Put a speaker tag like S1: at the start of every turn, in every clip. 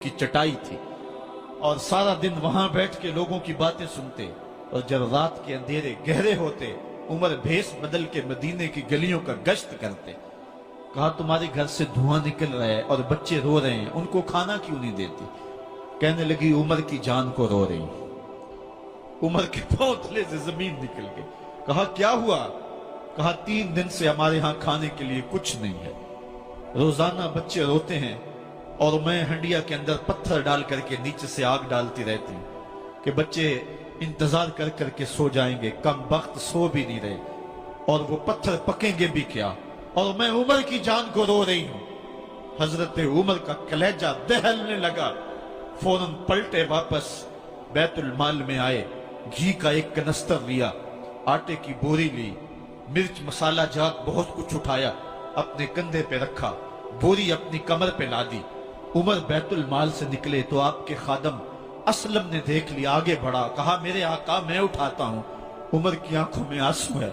S1: की चटाई थी और सारा दिन वहां बैठ के लोगों की बातें सुनते, और जब रात के अंधेरे गहरे होते उमर भेष बदल के मदीने की गलियों का गश्त करते। कहा तुम्हारे घर से धुआं निकल रहा है और बच्चे रो रहे हैं, उनको खाना क्यों नहीं देती? कहने लगी उमर की जान को रो रही। उमर के पांव तले से जमीन निकल गई। कहा क्या हुआ? कहा 3 दिन से हमारे यहां खाने के लिए कुछ नहीं है, रोजाना बच्चे रोते हैं और मैं हंडिया के अंदर पत्थर डाल करके नीचे से आग डालती रहती हूं कि बच्चे इंतजार कर करके सो जाएंगे, कम वक्त सो भी नहीं रहे और वो पत्थर पकेंगे भी क्या, और मैं उमर की जान को रो रही हूं। हजरत उमर का कलेजा दहलने लगा। फौरन पलटे वापस बैतुल माल में आए, घी का एक कनस्तर लिया, आटे की बोरी ली, मिर्च मसाला जात बहुत कुछ उठाया, अपने कंधे पे रखा, बोरी अपनी कमर पे लादी। उमर बैतुल माल से निकले तो आपके खादम असलम ने देख लिया, आगे बढ़ा, कहा मेरे आका मैं उठाता हूं। उमर की आंखों में आंसू है।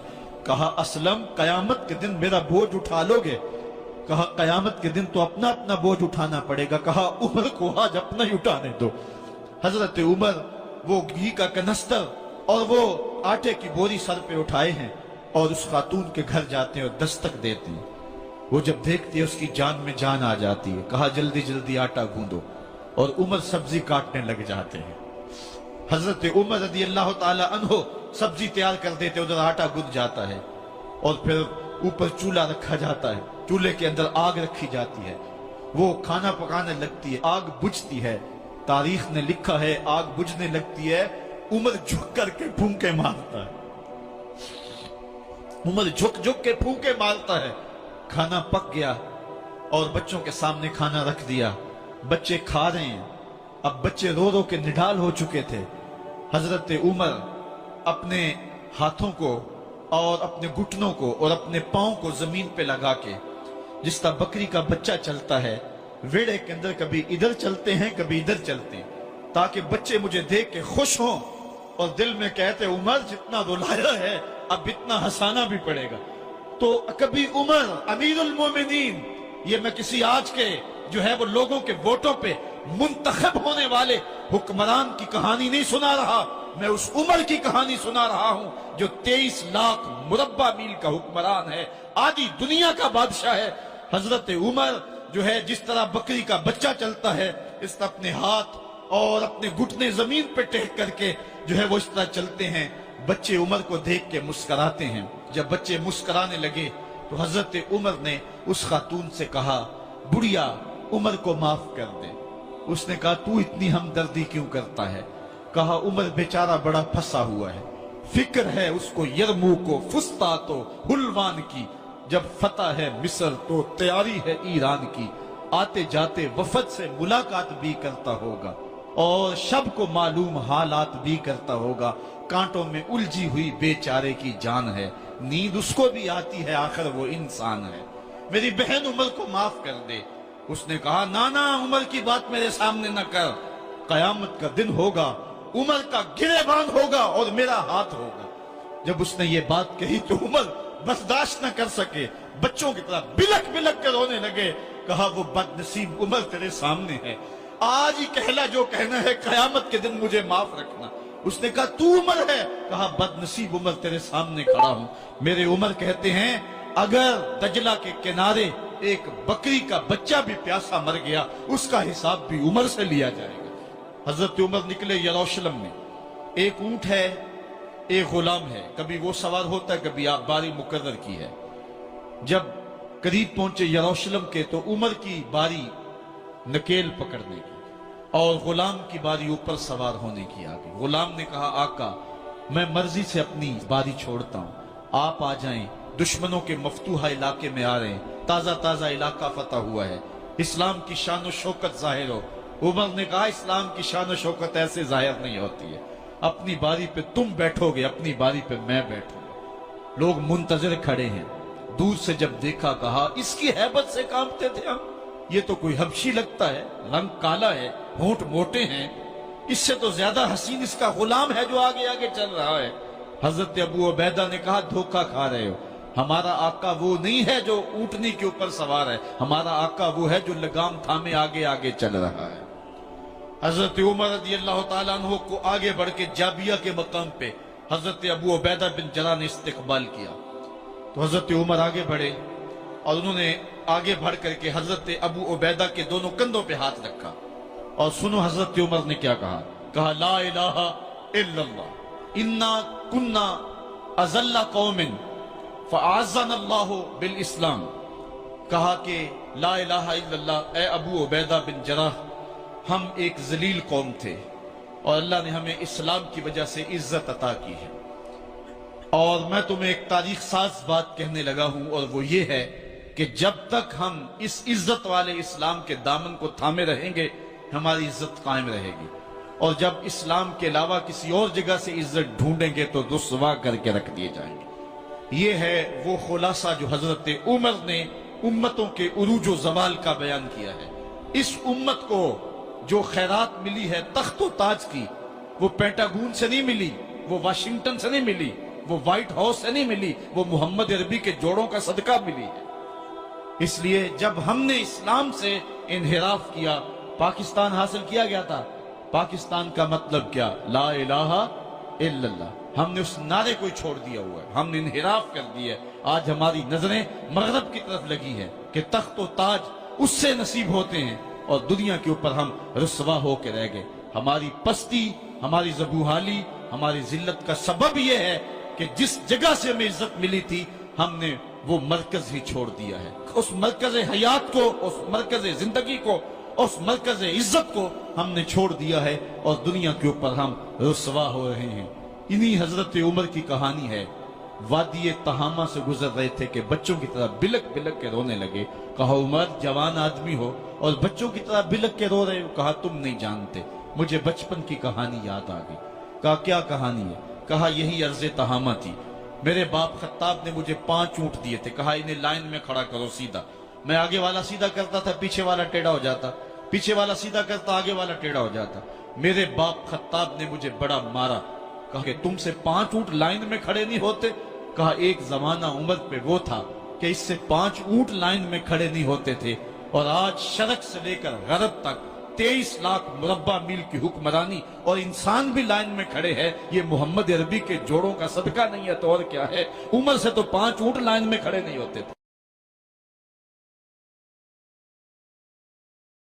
S1: कहा असलम कयामत के दिन मेरा बोझ उठा लोगे? कहा कयामत के दिन तो अपना अपना बोझ उठाना पड़ेगा। कहा उमर को आज अपना ही उठाने दो। हजरत उमर वो घी का कनस्तर और वो आटे की बोरी सर पे उठाए हैं और उस खातून के घर जाते हैं और दस्तक देते हैं। वो जब देखती है उसकी जान में जान आ जाती है। कहा जल्दी जल्दी आटा गूंदो, और उमर सब्जी काटने लग जाते हैं। हजरत उमर रज़ी अल्लाह ताला अन्हो सब्जी तैयार कर देते, उधर आटा गुद जाता है और फिर ऊपर चूल्हा रखा जाता है, चूल्हे के अंदर आग रखी जाती है, वो खाना पकाने लगती है, आग बुझती है। तारीख ने लिखा है आग बुझने लगती है, उमर झुक करके फूंके मारता है। उमर झुक झुक के फूंके मारता है। खाना पक गया और बच्चों के सामने खाना रख दिया, बच्चे खा रहे हैं। अब बच्चे रो रो के निढाल हो चुके थे। हजरत उमर अपने हाथों को और अपने घुटनों को और अपने पांव को जमीन पे लगा के, जिस तरह बकरी का बच्चा चलता है वेड़े के अंदर, कभी इधर चलते हैं कभी इधर चलते हैं, ताकि बच्चे मुझे देख के खुश हों और दिल में कहते उमर जितना रुलाया है अब इतना हंसाना भी पड़ेगा। तो कभी उमर अमीरुल मोमिनीन, ये मैं किसी आज के जो है वो लोगों के वोटों पे मुंतखब होने वाले हुक्मरान की कहानी नहीं सुना रहा, मैं उस उमर की कहानी सुना रहा हूं जो 23 लाख मुरब्बा मील का हुक्मरान है, आधी दुनिया का बादशाह है। हजरत उमर जो है जिस तरह बकरी का बच्चा चलता है, इस तरह अपने हाथ और अपने घुटने जमीन पे टेक करके जो है वो इस तरह चलते हैं। बच्चे उमर को देख के मुस्कुराते हैं। जब बच्चे मुस्कुराने लगे तो हजरत उमर ने उस खातून से कहा बुढ़िया उमर को माफ कर दे। उसने कहा तू इतनी हमदर्दी क्यों करता है? कहा उमर बेचारा बड़ा फंसा हुआ है, फिक्र है उसको यरमूक को, फुस्तात हुलवान की, जब फतह है मिस्र तो तैयारी है ईरान की, आते जाते वफद से मुलाकात भी करता होगा और शब को मालूम हालात भी करता होगा। कांटों में उलझी हुई बेचारे की जान है, नींद उसको भी आती है, आखिर वो इंसान है, मेरी बहन उमर को माफ कर दे। उसने कहा ना ना उमर की बात मेरे सामने न कर, कयामत का दिन होगा, उमर का गिरेबान होगा और मेरा हाथ होगा। जब उसने ये बात कही तो उमर बर्दाश्त न कर सके, बच्चों की तरह बिलक बिलक कर रोने लगे। कहा वो बदनसीब उमर तेरे सामने है, आज ही कहला जो कहना है, कयामत के दिन मुझे माफ रखना। उसने कहा तू उमर है? कहा बदनसीब उमर तेरे सामने खड़ा हूं। मेरे उमर कहते हैं अगर दजला के किनारे एक बकरी का बच्चा भी प्यासा मर गया उसका हिसाब भी उमर से लिया जाएगा। हजरत उमर निकले यरूशलेम में, एक ऊंट है एक गुलाम है, कभी वो सवार होता है कभी आप बारी मुकर्रर की है। जब करीब पहुंचे यरूशलेम के तो उमर की बारी नकेल पकड़ने की और गुलाम की बारी ऊपर सवार होने की आ गई। गुलाम ने कहा आका मैं मर्जी से अपनी बारी छोड़ता हूं, आप आ जाएं, दुश्मनों के मफतूहा इलाके में आ रहे हैं, ताजा ताजा इलाका फतह हुआ है, इस्लाम की शान और शौकत जाहिर हो। उमर ने कहा इस्लाम की शान और शौकत ऐसे जाहिर नहीं होती है, अपनी बारी पे तुम बैठोगे, अपनी बारी पे मैं बैठूंगा। लोग मुंतजर खड़े हैं, दूर से जब देखा कहा इसकी हैबत से कांपते थे हम, ये तो कोई हबशी लगता है, रंग काला है, होंठ मोटे हैं, इससे तो ज्यादा हसीन इसका गुलाम है जो आगे आगे चल रहा है। हजरत अबू उबैदा ने कहा धोखा खा रहे हो, हमारा आका वो नहीं है जो ऊंटनी के ऊपर सवार है, हमारा आका वो है जो लगाम थामे आगे आगे चल रहा है। حضرت عمر رضی اللہ تعالیٰ عنہ کو آگے بڑھ کے جابیہ کے مقام پہ حضرت ابو عبیدہ بن جراح نے استقبال کیا. تو حضرت عمر آگے بڑھے اور انہوں نے آگے بڑھ کر کے حضرت ابو عبیدہ کے دونوں کندھوں پہ ہاتھ رکھا. اور سنو حضرت عمر نے کیا کہا لا الہ الا اللہ انا کنا اذل قوم فاعزنا اللہ بالاسلام. کہا کہ لا الہ الا اللہ، اے ابو عبیدہ بن جراح، ہم ایک ذلیل قوم تھے اور اللہ نے ہمیں اسلام کی وجہ سے عزت عطا کی ہے. اور میں تمہیں ایک تاریخ ساز بات کہنے لگا ہوں، اور وہ یہ ہے کہ جب تک ہم اس عزت والے اسلام کے دامن کو تھامے رہیں گے ہماری عزت قائم رہے گی، اور جب اسلام کے علاوہ کسی اور جگہ سے عزت ڈھونڈیں گے تو رسوا کر کے رکھ دیے جائیں گے. یہ ہے وہ خلاصہ جو حضرت عمر نے امتوں کے عروج و زوال کا بیان کیا ہے. اس امت کو جو خیرات ملی ہے تخت و تاج کی، وہ پینٹاگون سے نہیں ملی، وہ واشنگٹن سے نہیں ملی، وہ وائٹ ہاؤس سے نہیں ملی، وہ محمد عربی کے جوڑوں کا صدقہ ملی ہے. اس لیے جب ہم نے اسلام سے انحراف کیا، پاکستان حاصل کیا گیا تھا. پاکستان کا مطلب کیا؟ لا الہ الا اللہ. ہم نے اس نعرے کو چھوڑ دیا ہوا ہے، ہم نے انحراف کر دیا ہے. آج ہماری نظریں مغرب کی طرف لگی ہے کہ تخت و تاج اس سے نصیب ہوتے ہیں، اور دنیا کے اوپر ہم رسوا ہو کے رہ گئے. ہماری پستی، ہماری زبوحالی، ہماری ذلت کا سبب یہ ہے کہ جس جگہ سے ہمیں عزت ملی تھی ہم نے وہ مرکز ہی چھوڑ دیا ہے. اس مرکز حیات کو، اس مرکز زندگی کو، اس مرکز عزت کو ہم نے چھوڑ دیا ہے، اور دنیا کے اوپر ہم رسوا ہو رہے ہیں. انہی حضرت عمر کی کہانی ہے. وادی تہامہ سے گزر رہے تھے کہ بچوں کی طرح بلک بلک کے رونے لگے. کہا عمر جوان آدمی ہو اور بچوں کی طرح بلک کے رو رہے ہو. کہا تم نہیں جانتے، مجھے بچپن کی کہانی یاد آ گئی. کہا کیا کہانی ہے؟ کہا یہی عرض تہامہ تھی. میرے باپ خطاب نے مجھے 5 اونٹ دیے تھے. کہا انہیں لائن میں کھڑا کرو سیدھا. میں آگے والا سیدھا کرتا تھا، پیچھے والا ٹیڑھا ہو جاتا، پیچھے والا سیدھا کرتا، آگے والا ٹیڑھا ہو جاتا. میرے باپ خطاب نے مجھے بڑا مارا. کہا کہ تم سے 5 اونٹ لائن میں کھڑے نہیں ہوتے؟ کہا ایک زمانہ عمر پہ وہ تھا کہ اس سے 5 اونٹ لائن میں کھڑے نہیں ہوتے تھے، اور آج شرق سے لے کر غرب تک 23 لاکھ مربع میل کی حکمرانی اور انسان بھی لائن میں کھڑے ہیں. یہ محمد عربی کے جوڑوں کا صدقہ نہیں ہے تو اور کیا ہے؟ عمر سے تو 5 اونٹ لائن میں کھڑے نہیں ہوتے تھے.